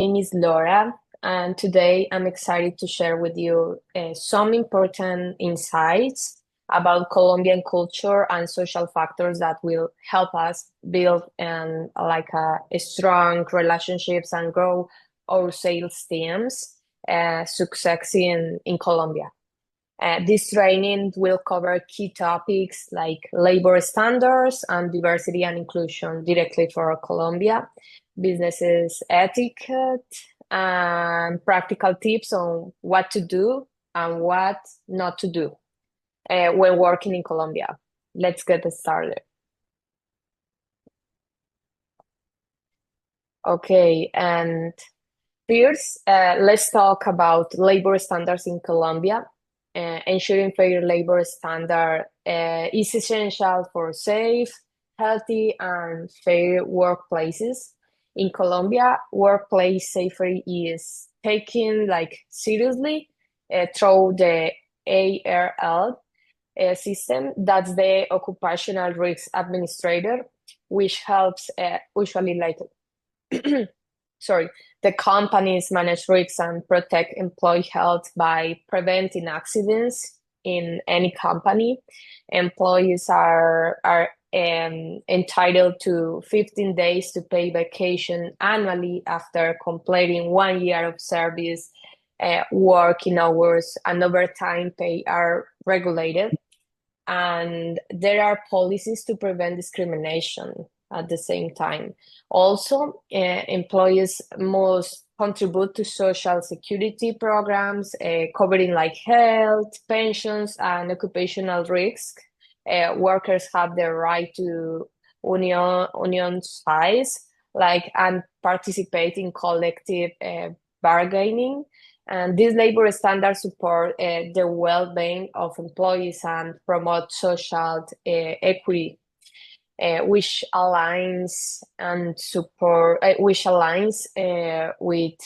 name is Laura, and today I'm excited to share with you some important insights about Colombian culture and social factors that will help us build a strong relationships and grow our sales teams success in Colombia. This training will cover key topics like labor standards and diversity and inclusion directly for Colombia, businesses etiquette, and practical tips on what to do and what not to do when working in Colombia. Let's get started. Okay, and first, let's talk about labor standards in Colombia. Ensuring fair labor standard is essential for safe, healthy, and fair workplaces. In Colombia, workplace safety is taken seriously through the ARL system. That's the Occupational Risk Administrator, which helps usually sorry, the companies manage risks and protect employee health by preventing accidents in any company. Employees are entitled to 15 days to pay vacation annually after completing 1 year of service. Working hours and overtime pay are regulated, and there are policies to prevent discrimination at the same time. Also, employees must contribute to social security programs covering health, pensions, and occupational risk. Workers have the right to union size, and participate in collective bargaining. And these labor standards support the well-being of employees and promote social equity, which aligns with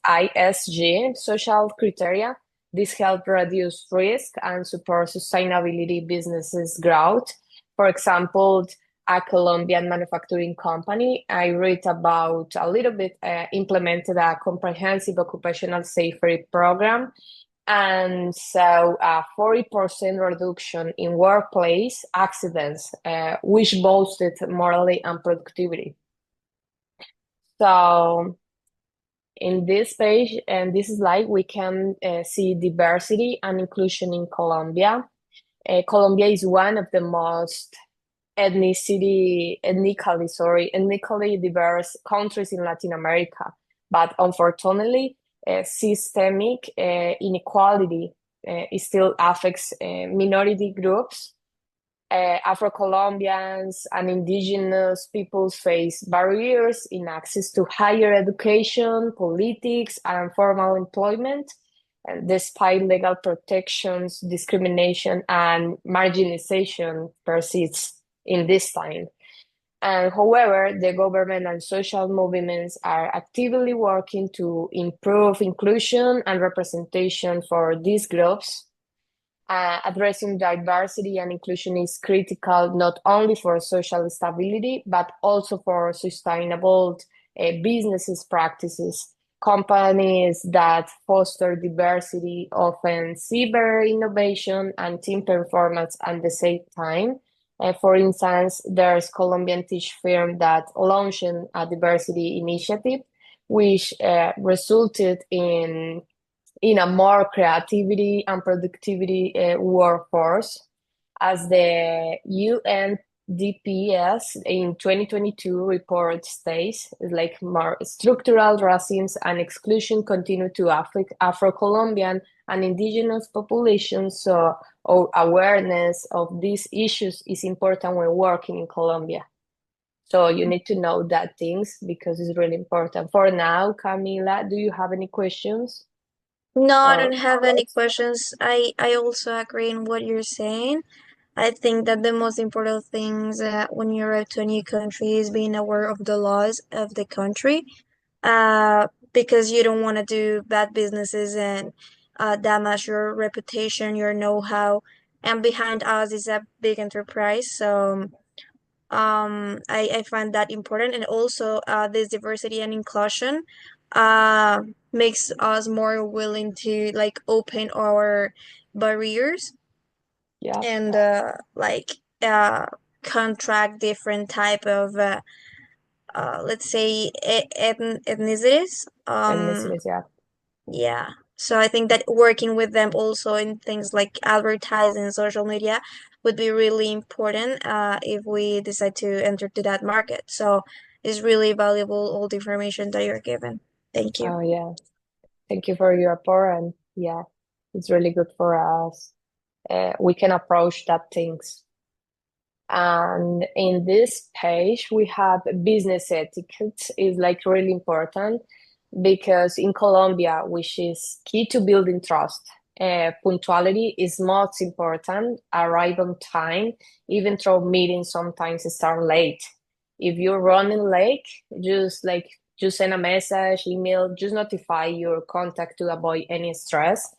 ISG social criteria. This helps reduce risk and support sustainability businesses growth. For example, a Colombian manufacturing company I read about a little bit implemented a comprehensive occupational safety program, and so a 40% reduction in workplace accidents, which boosted morale and productivity. So in this page and this slide, we can see diversity and inclusion in Colombia. Colombia is one of the most ethnically diverse countries in Latin America, but unfortunately, systemic inequality still affects minority groups. Afro-Colombians and indigenous peoples face barriers in access to higher education, politics, and formal employment. And despite legal protections, discrimination and marginalization persists in this time. And however, the government and social movements are actively working to improve inclusion and representation for these groups. Addressing diversity and inclusion is critical not only for social stability, but also for sustainable businesses practices. Companies that foster diversity often see better innovation and team performance at the same time. For instance, there's Colombian tech firm that launched a diversity initiative, which resulted in a more creativity and productivity workforce. As the UNDPS in 2022 report states, more structural racism and exclusion continue to affect Afro-Colombian and indigenous populations. So our awareness of these issues is important when working in Colombia. So you need to know that things because it's really important. For now, Camila, do you have any questions? No, I Or don't have any questions. I also agree in what you're saying. I think that the most important things when you arrive to a new country is being aware of the laws of the country, because you don't want to do bad businesses and damage your reputation, your know-how. And behind us is a big enterprise, so I find that important, and also this diversity and inclusion uh, makes us more willing to like open our barriers Yeah, and uh, contract different type of let's say ethnicities. ethnicities, yeah. Yeah. So I think that working with them also in things like advertising, social media would be really important if we decide to enter to that market. So it's really valuable all the information that you're given. Thank you. Oh, yeah. Thank you for your report. And yeah, it's really good for us. We can approach that things. And in this page, we have business etiquette is like really important because in Colombia, which is key to building trust, punctuality is most important. Arrive on time, even though meetings sometimes start late. If you're running late, just send a message, email, just notify your contact to avoid any stress.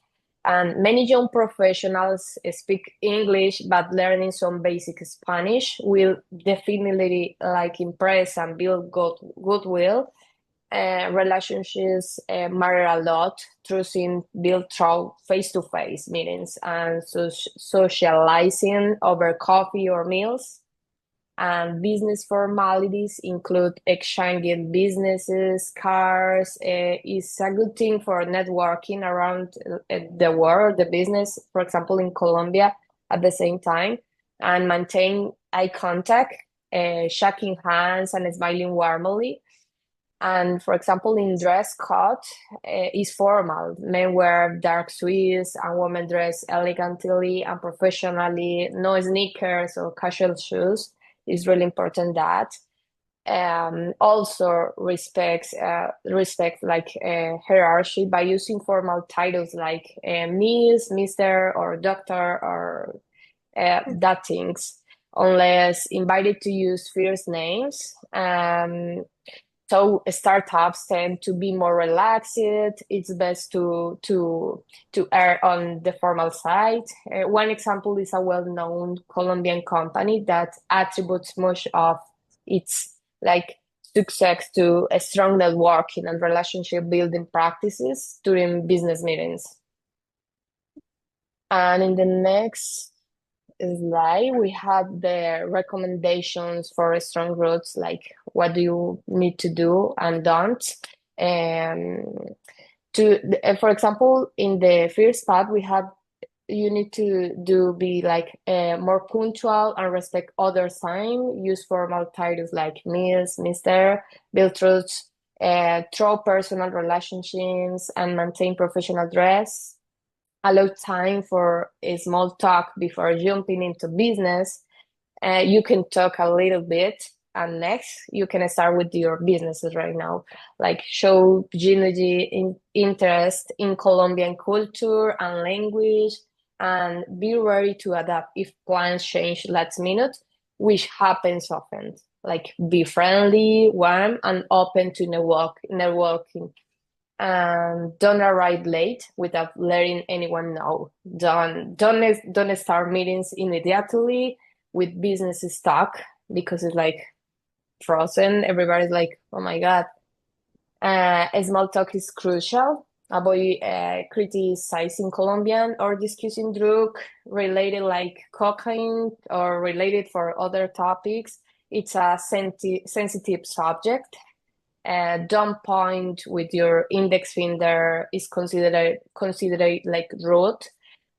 And many young professionals speak English, but learning some basic Spanish will definitely like impress and build goodwill. Relationships matter a lot. Trusting built through face-to-face meetings and socializing over coffee or meals. And business formalities include exchanging businesses, cars, is a good thing for networking around the world, the business, for example, in Colombia at the same time, and maintain eye contact, shaking hands and smiling warmly. And for example, in dress code is formal. Men wear dark suits and women dress elegantly and professionally. No sneakers or casual shoes. It's really important that. Also respect like hierarchy by using formal titles like Miss, Mister, or Doctor, or that things, unless invited to use first names. So startups tend to be more relaxed. It's best to err on the formal side. One example is a well-known Colombian company that attributes much of its like success to a strong networking and relationship building practices during business meetings. And in the next slide, we have the recommendations for strong roots, like what do you need to do and don't. Um, for example, in the first part, we have you need to do be like more punctual and respect others' time. Use formal titles like Miss, Mister, build trust, through personal relationships, and maintain professional dress. Allow time for a small talk before jumping into business. You can talk a little bit, and next you can start with your businesses right now. Like show genuine interest in Colombian culture and language, and be ready to adapt if plans change last minute, which happens often. Like be friendly, warm, and open to networking, and don't arrive late without letting anyone know. Don't start meetings immediately with business stuck because it's like frozen. Everybody's like, oh my God. Small talk is crucial. Avoid criticizing Colombian or discussing drug related like cocaine or related for other topics. It's a sensitive subject. Don't point with your index finger is considered like rude.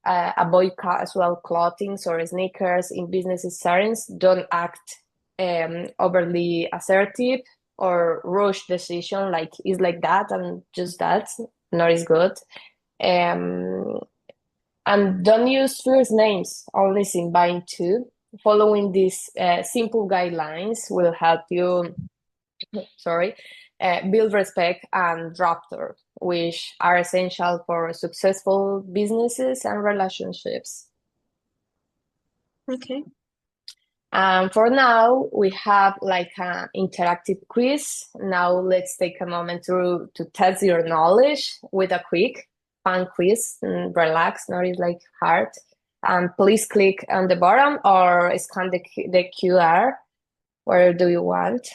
Avoid casual clothing or sneakers in business settings. Don't act overly assertive or rush decision like is like that and just that. Not is good. Um, and don't use first names, only symbine too. Following these simple guidelines will help you sorry, build respect and rapport, which are essential for successful businesses and relationships. Okay. For now, we have like an interactive quiz. Now let's take a moment to test your knowledge with a quick fun quiz. And relax, not is like hard. And please click on the bottom or scan the QR Where do you want?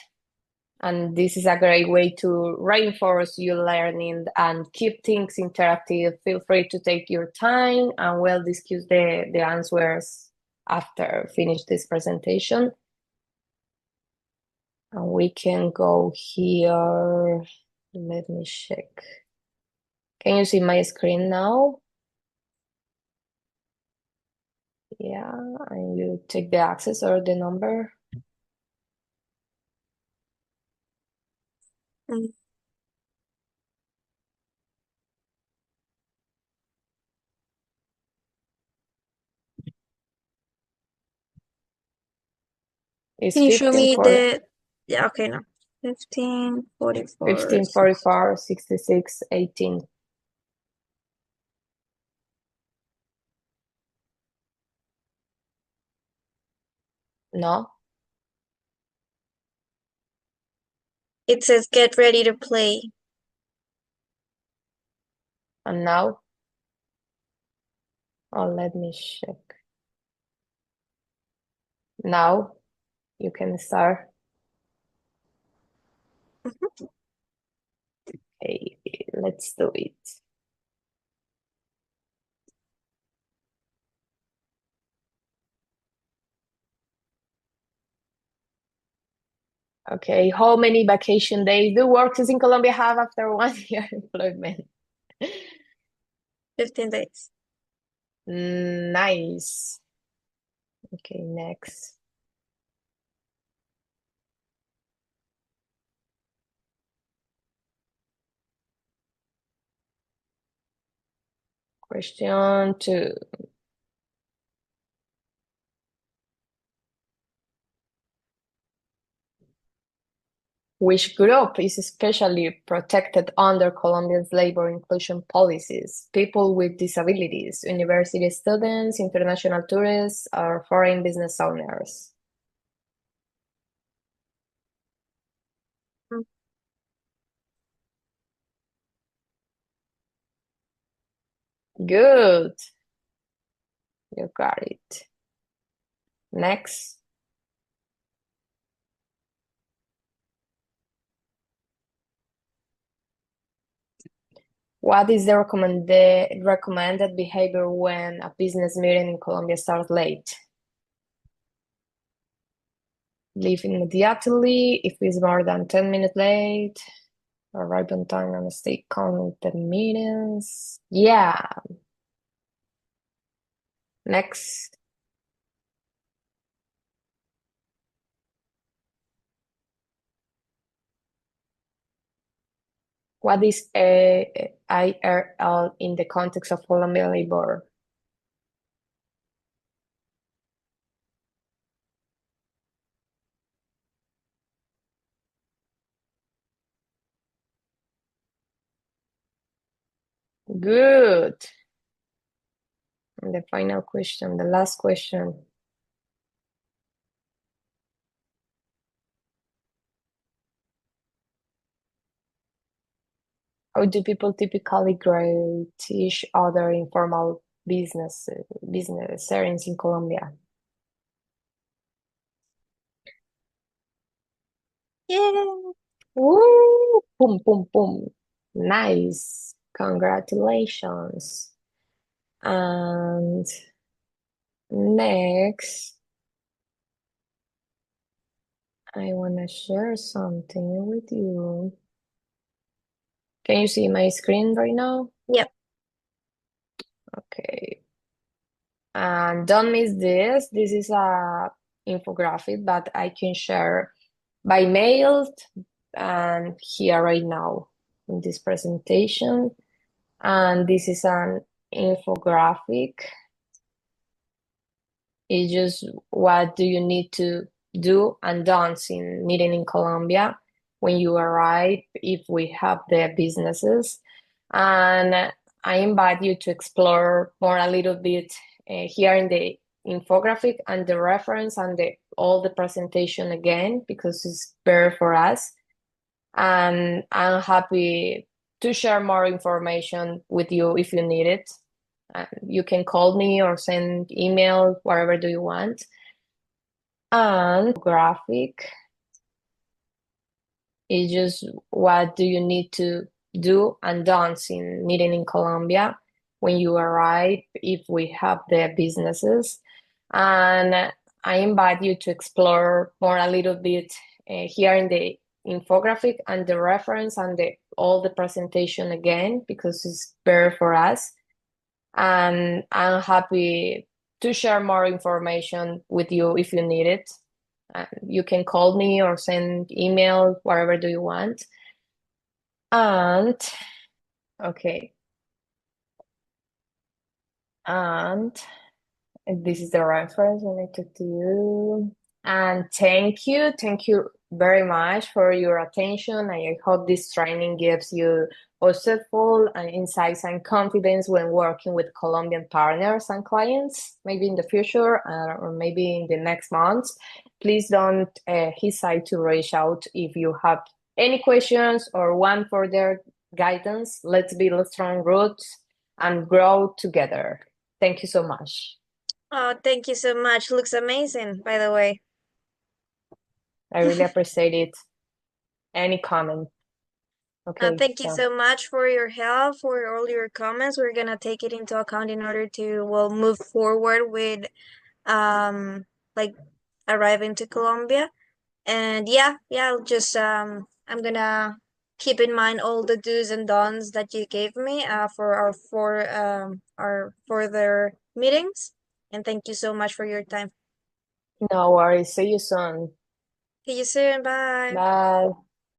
And this is a great way to reinforce your learning and keep things interactive. Feel free to take your time and we'll discuss the answers after finish this presentation. And we can go here. Let me check. Can you see my screen now? Yeah, and you take the access or the number. Mm. It's Can you show me 1540, the, yeah, okay, no. 1544. 1544 66 18. No? It says get ready to play. And now? Oh, let me check. Now you can start. Mhm. Okay, let's do it. Okay, how many vacation days do workers in Colombia have after 1 year employment? 15 days. Nice. Okay, next. Question 2. Which group is especially protected under Colombia's labor inclusion policies? People with disabilities, university students, international tourists, or foreign business owners? Mm. Good, you got it. Next. What is the recommended behavior when a business meeting in Colombia starts late? Leave immediately if it's more than 10 minutes late. Arrive on time and stay calm with the meetings. Yeah. Next. What is a IRL in the context of Colombian labor? Good. And the final question, the last question. How do people typically greet each other in formal business settings in Colombia? Yeah. Woo! Boom, boom, boom. Nice. Congratulations. And next, I want to share something with you. Can you see my screen right now? Yep. Okay. And don't miss this. This is a infographic that I can share by mail and here right now in this presentation. And this is an infographic. It's just what do you need to do and don'ts in meeting in Colombia when you arrive if we have the businesses. And I invite you to explore more a little bit here in the infographic and the reference and all the presentation again because it's better for us. And I'm happy to share more information with you if you need it. You can call me or send email, whatever do you want. And graphic is just what do you need to do and don'ts in meeting in Colombia when you arrive if we have the businesses. And I invite you to explore more a little bit here in the infographic and the reference and all the presentation again because it's better for us. And I'm happy to share more information with you if you need it. You can call me or send email, whatever do you want. And okay, and this is the reference when I talk to you. And thank you very much for your attention. I hope this training gives you useful and insights and confidence when working with Colombian partners and clients, maybe in the future or maybe in the next months. Please don't hesitate to reach out if you have any questions or want further guidance. Let's build strong roots and grow together. Thank you so much. Oh, thank you so much. Looks amazing, by the way. I really appreciate it. Any comment? Okay, Thank you so so much for your help, for all your comments. We're gonna take it into account in order to, well, move forward with like arriving to Colombia. And yeah, I'll just I'm gonna keep in mind all the do's and don'ts that you gave me for our further meetings. And thank you so much for your time. no worries. See you soon. See you soon. Bye. Bye.